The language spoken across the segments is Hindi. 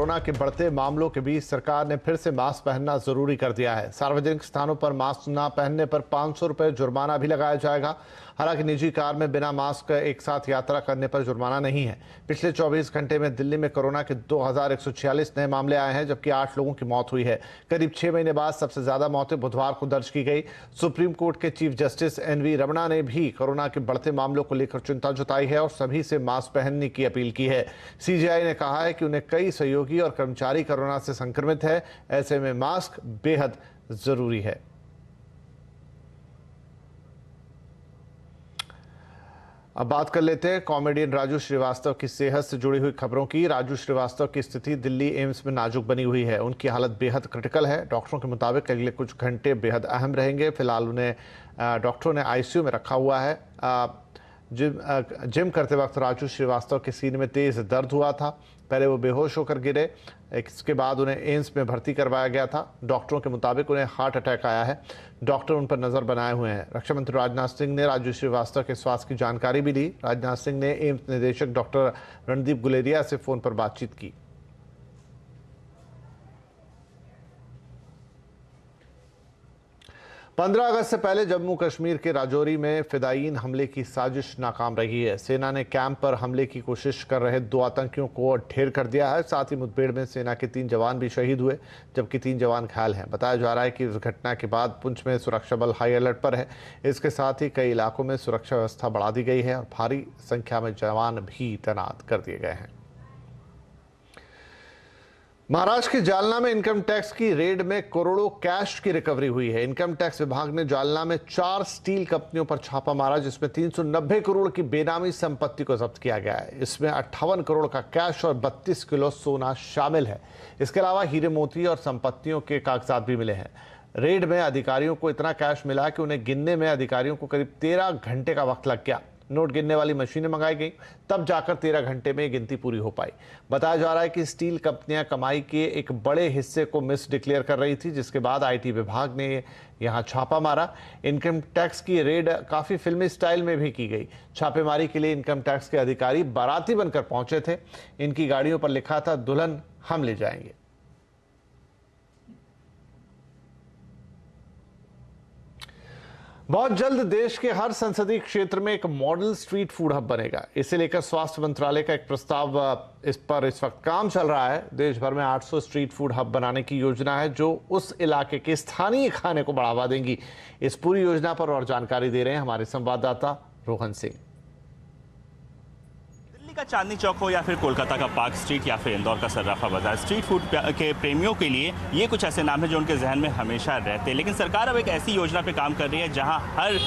कोरोना के बढ़ते मामलों के बीच सरकार ने फिर से मास्क पहनना जरूरी कर दिया है। सार्वजनिक स्थानों पर मास्क न पहनने पर 500 रुपए जुर्माना भी लगाया जाएगा। हालांकि निजी कार में बिना मास्क एक साथ यात्रा करने पर जुर्माना नहीं है। पिछले 24 घंटे में दिल्ली में कोरोना के 2146 नए मामले आए हैं, जबकि 8 लोगों की मौत हुई है। करीब 6 महीने बाद सबसे ज्यादा मौतें बुधवार को दर्ज की गई। सुप्रीम कोर्ट के चीफ जस्टिस NV रमणा ने भी कोरोना के बढ़ते मामलों को लेकर चिंता जताई है और सभी से मास्क पहनने की अपील की है। CJI ने कहा है कि उन्हें कई सहयोगी और कर्मचारी कोरोना से संक्रमित है, ऐसे में मास्क बेहद जरूरी है। अब बात कर लेते हैं कॉमेडियन राजू श्रीवास्तव की सेहत से जुड़ी हुई खबरों की। राजू श्रीवास्तव की स्थिति दिल्ली एम्स में नाजुक बनी हुई है। उनकी हालत बेहद क्रिटिकल है। डॉक्टरों के मुताबिक अगले कुछ घंटे बेहद अहम रहेंगे। फिलहाल उन्हें डॉक्टरों ने ICU में रखा हुआ है। जिम करते वक्त राजू श्रीवास्तव के सीने में तेज दर्द हुआ था। पहले वो बेहोश होकर गिरे, इसके बाद उन्हें एम्स में भर्ती करवाया गया था। डॉक्टरों के मुताबिक उन्हें हार्ट अटैक आया है। डॉक्टर उन पर नजर बनाए हुए हैं। रक्षा मंत्री राजनाथ सिंह ने राजू श्रीवास्तव के स्वास्थ्य की जानकारी भी ली। राजनाथ सिंह ने एम्स निदेशक डॉक्टर रणदीप गुलेरिया से फोन पर बातचीत की। 15 अगस्त से पहले जम्मू कश्मीर के राजौरी में फिदायीन हमले की साजिश नाकाम रही है। सेना ने कैंप पर हमले की कोशिश कर रहे 2 आतंकियों को ढेर कर दिया है। साथ ही मुठभेड़ में सेना के 3 जवान भी शहीद हुए, जबकि 3 जवान घायल हैं। बताया जा रहा है कि इस घटना के बाद पुंछ में सुरक्षा बल हाई अलर्ट पर है। इसके साथ ही कई इलाकों में सुरक्षा व्यवस्था बढ़ा दी गई है और भारी संख्या में जवान भी तैनात कर दिए गए हैं। महाराष्ट्र के जालना में इनकम टैक्स की रेड में करोड़ों कैश की रिकवरी हुई है। इनकम टैक्स विभाग ने जालना में 4 स्टील कंपनियों पर छापा मारा, जिसमें 390 करोड़ की बेनामी संपत्ति को जब्त किया गया है। इसमें 58 करोड़ का कैश और 32 किलो सोना शामिल है। इसके अलावा हीरे मोती और संपत्तियों के कागजात भी मिले हैं। रेड में अधिकारियों को इतना कैश मिला कि उन्हें गिनने में अधिकारियों को करीब 13 घंटे का वक्त लग गया। नोट गिनने वाली मशीनें मंगाई गई, तब जाकर 13 घंटे में गिनती पूरी हो पाई। बताया जा रहा है कि स्टील कंपनियां कमाई के एक बड़े हिस्से को मिस डिक्लेयर कर रही थी, जिसके बाद IT विभाग ने यहां छापा मारा। इनकम टैक्स की रेड काफी फिल्मी स्टाइल में भी की गई। छापेमारी के लिए इनकम टैक्स के अधिकारी बाराती बनकर पहुंचे थे। इनकी गाड़ियों पर लिखा था, दुल्हन हम ले जाएंगे। बहुत जल्द देश के हर संसदीय क्षेत्र में एक मॉडल स्ट्रीट फूड हब बनेगा। इसे लेकर स्वास्थ्य मंत्रालय का एक प्रस्ताव इस वक्त काम चल रहा है। देश भर में 800 स्ट्रीट फूड हब बनाने की योजना है, जो उस इलाके के स्थानीय खाने को बढ़ावा देंगी। इस पूरी योजना पर और जानकारी दे रहे हैं हमारे संवाददाता रोहन सिंह। का चांदनी चौक हो या फिर कोलकाता का पार्क स्ट्रीट या फिर इंदौर का सर्राफा बाजार, स्ट्रीट फूड के प्रेमियों के लिए ये कुछ ऐसे नाम हैं जो उनके जहन में हमेशा रहते हैं। लेकिन सरकार अब एक ऐसी योजना पे काम कर रही है जहां हर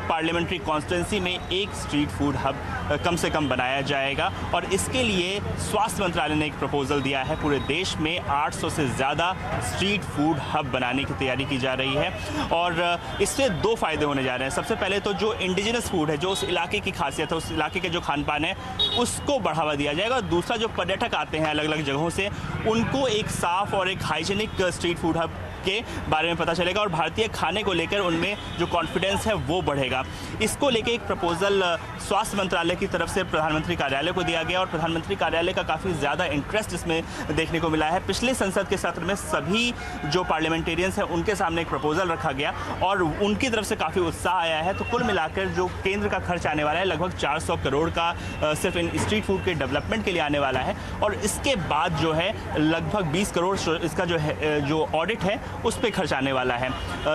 पार्लियामेंट्री कॉन्स्टिट्यूंसी में एक स्ट्रीट फूड हब कम से कम बनाया जाएगा। और इसके लिए स्वास्थ्य मंत्रालय ने एक प्रपोजल दिया है। पूरे देश में 800 से ज़्यादा स्ट्रीट फूड हब बनाने की तैयारी की जा रही है और इससे 2 फायदे होने जा रहे हैं। सबसे पहले तो जो इंडिजिनस फूड है, जो उस इलाके की खासियत है, उस इलाके के जो खान पान है, उसको बढ़ावा दिया जाएगा। और दूसरा, जो पर्यटक आते हैं अलग अलग जगहों से, उनको एक साफ और एक हाइजीनिक स्ट्रीट फूड हब के बारे में पता चलेगा और भारतीय खाने को लेकर उनमें जो कॉन्फिडेंस है वो बढ़ेगा। इसको लेकर एक प्रपोजल स्वास्थ्य मंत्रालय की तरफ से प्रधानमंत्री कार्यालय को दिया गया और प्रधानमंत्री कार्यालय का काफ़ी ज़्यादा इंटरेस्ट इसमें देखने को मिला है। पिछले संसद के सत्र में सभी जो पार्लियामेंटेरियंस हैं उनके सामने एक प्रपोजल रखा गया और उनकी तरफ से काफ़ी उत्साह आया है। तो कुल मिलाकर जो केंद्र का खर्च आने वाला है, लगभग 400 करोड़ का सिर्फ इन स्ट्रीट फूड के डेवलपमेंट के लिए आने वाला है। और इसके बाद जो है लगभग 20 करोड़ इसका जो ऑडिट है उस पर खर्च आने वाला है।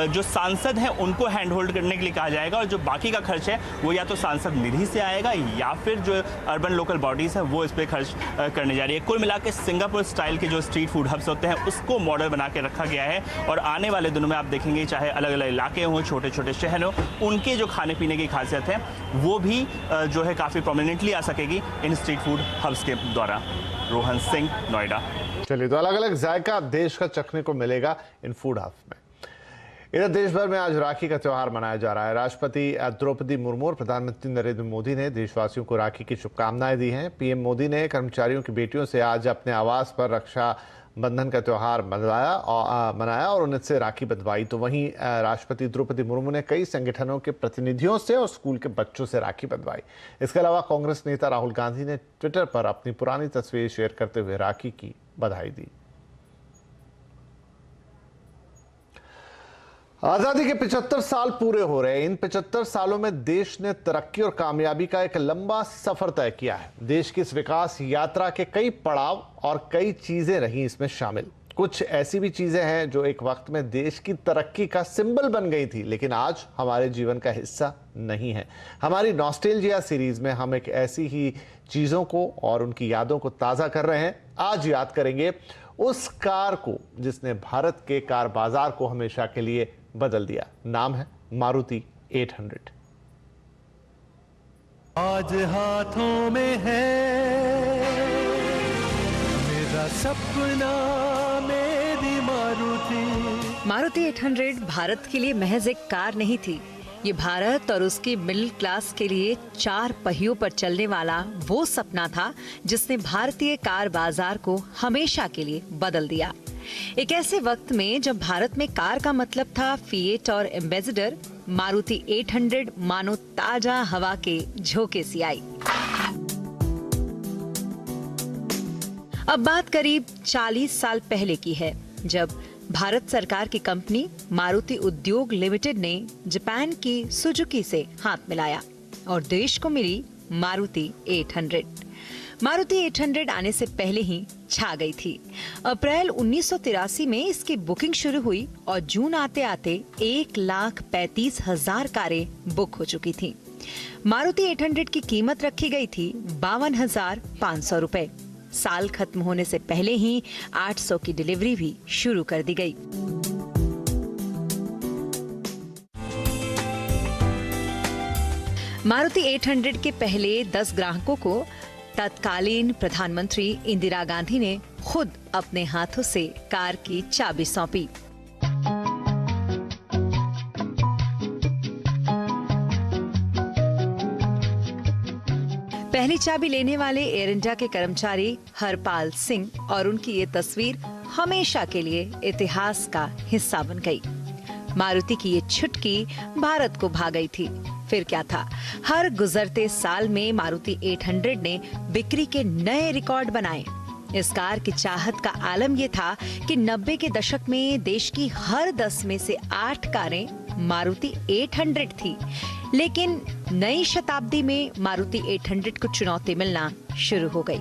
जो सांसद हैं उनको हैंड होल्ड करने के लिए कहा जाएगा और जो बाकी का खर्च है वो या तो सांसद निधि से आएगा या फिर जो अर्बन लोकल बॉडीज है वो इस पर खर्च करने जा रही है। कुल मिलाकर सिंगापुर स्टाइल के जो स्ट्रीट फूड हब्स होते हैं उसको मॉडल बना के रखा गया है और आने वाले दिनों में आप देखेंगे, चाहे अलग अलग इलाके हों, छोटे छोटे शहर हों, उनके जो खाने पीने की खासियत है वो भी जो है काफ़ी प्रोमिनेंटली आ सकेगी इन स्ट्रीट फूड हब्स के द्वारा। रोहन सिंह, नोएडा। चलिए, तो अलग अलग जायका देश का चखने को मिलेगा इन फूड हब्स में। इधर देश भर में आज राखी का त्योहार मनाया जा रहा है। राष्ट्रपति द्रौपदी मुर्मू और प्रधानमंत्री नरेंद्र मोदी ने देशवासियों को राखी की शुभकामनाएं दी हैं। PM मोदी ने कर्मचारियों की बेटियों से आज अपने आवास पर रक्षा बंधन का त्योहार मनाया और उनसे राखी बंधवाई। तो वहीं राष्ट्रपति द्रौपदी मुर्मू ने कई संगठनों के प्रतिनिधियों से और स्कूल के बच्चों से राखी बंधवाई। इसके अलावा कांग्रेस नेता राहुल गांधी ने ट्विटर पर अपनी पुरानी तस्वीर शेयर करते हुए राखी की बधाई दी। आजादी के 75 साल पूरे हो रहे हैं। इन 75 सालों में देश ने तरक्की और कामयाबी का एक लंबा सफर तय किया है। देश की इस विकास यात्रा के कई पड़ाव और कई चीजें रही इसमें शामिल। कुछ ऐसी भी चीजें हैं जो एक वक्त में देश की तरक्की का सिंबल बन गई थी, लेकिन आज हमारे जीवन का हिस्सा नहीं है। हमारी नॉस्टैल्जिया सीरीज में हम एक ऐसी ही चीजों को और उनकी यादों को ताजा कर रहे हैं। आज याद करेंगे उस कार को जिसने भारत के कार बाजार को हमेशा के लिए बदल दिया। नाम है मारुति 800। आज हाथों में है मेरा सपना, मेरी मारुति। मारुति 800 भारत के लिए महज एक कार नहीं थी। ये भारत और उसकी मिडिल क्लास के लिए 4 पहियों पर चलने वाला वो सपना था जिसने भारतीय कार बाजार को हमेशा के लिए बदल दिया। एक ऐसे वक्त में जब भारत में कार का मतलब था फिएट और एम्बेसडर, मारुति 800 मानो ताजा हवा के झोंके सी आई। अब बात करीब 40 साल पहले की है, जब भारत सरकार की कंपनी मारुति उद्योग लिमिटेड ने जापान की सुजुकी से हाथ मिलाया और देश को मिली मारुति 800। मारुति 800 आने से पहले ही छा गई थी। अप्रैल 1983 में इसकी बुकिंग शुरू हुई और जून आते आते 1,35,000 कारें बुक हो चुकी थीं। मारुति 800 की कीमत रखी गई थी 52,500 रुपए। साल खत्म होने से पहले ही 800 की डिलीवरी भी शुरू कर दी गई। मारुति 800 के पहले 10 ग्राहकों को तत्कालीन प्रधानमंत्री इंदिरा गांधी ने खुद अपने हाथों से कार की चाबी सौंपी। पहली चाबी लेने वाले एयर इंडिया के कर्मचारी हरपाल सिंह और उनकी ये तस्वीर हमेशा के लिए इतिहास का हिस्सा बन गई। मारुति की ये छुटकी भारत को भा गई थी। फिर क्या था, हर गुजरते साल में मारुति 800 ने बिक्री के नए रिकॉर्ड बनाए। इस कार की चाहत का आलम यह था कि 90 के दशक में देश की हर 10 में से 8 कारें मारुति 800 थी। लेकिन नई शताब्दी में मारुति 800 को चुनौती मिलना शुरू हो गई।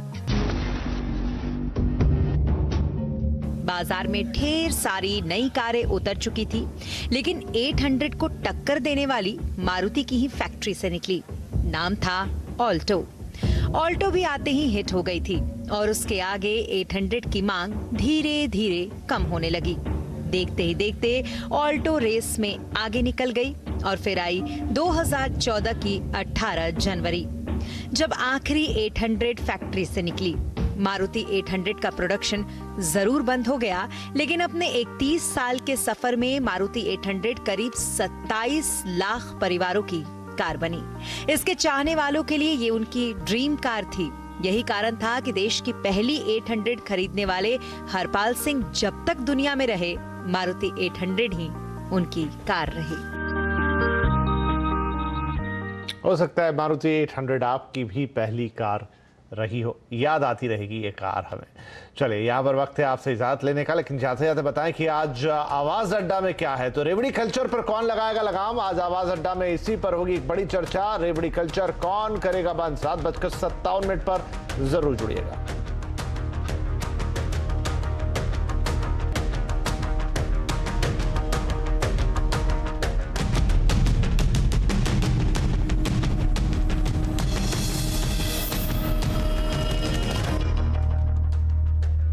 बाजार में ढेर सारी नई कारें उतर चुकी थी, लेकिन 800 को टक्कर देने वाली मारुति की ही फैक्ट्री से निकली। नाम था ऑल्टो। ऑल्टो भी आते ही हिट हो गई थी और उसके आगे 800 की मांग धीरे धीरे कम होने लगी। देखते ही देखते ऑल्टो रेस में आगे निकल गई और फिर आई 2014 की 18 जनवरी, जब आखिरी 800 फैक्ट्री से निकली। मारुति 800 का प्रोडक्शन जरूर बंद हो गया, लेकिन अपने 31 साल के सफर में मारुति 800 करीब 27 लाख परिवारों की कार बनी। इसके चाहने वालों के लिए ये उनकी ड्रीम कार थी। यही कारण था कि देश की पहली 800 खरीदने वाले हरपाल सिंह जब तक दुनिया में रहे, मारुति 800 ही उनकी कार रही। हो सकता है मारुति 800 आपकी भी पहली कार रही हो, याद आती रहेगी ये कार हमें। चले, यहाँ पर वक्त है आपसे इजाजत लेने का, लेकिन जाते जाते बताएं कि आज आवाज अड्डा में क्या है। तो रेवड़ी कल्चर पर कौन लगाएगा लगाम? आज आवाज अड्डा में इसी पर होगी एक बड़ी चर्चा। रेवड़ी कल्चर कौन करेगा बंद? 7:57 पर जरूर जुड़िएगा।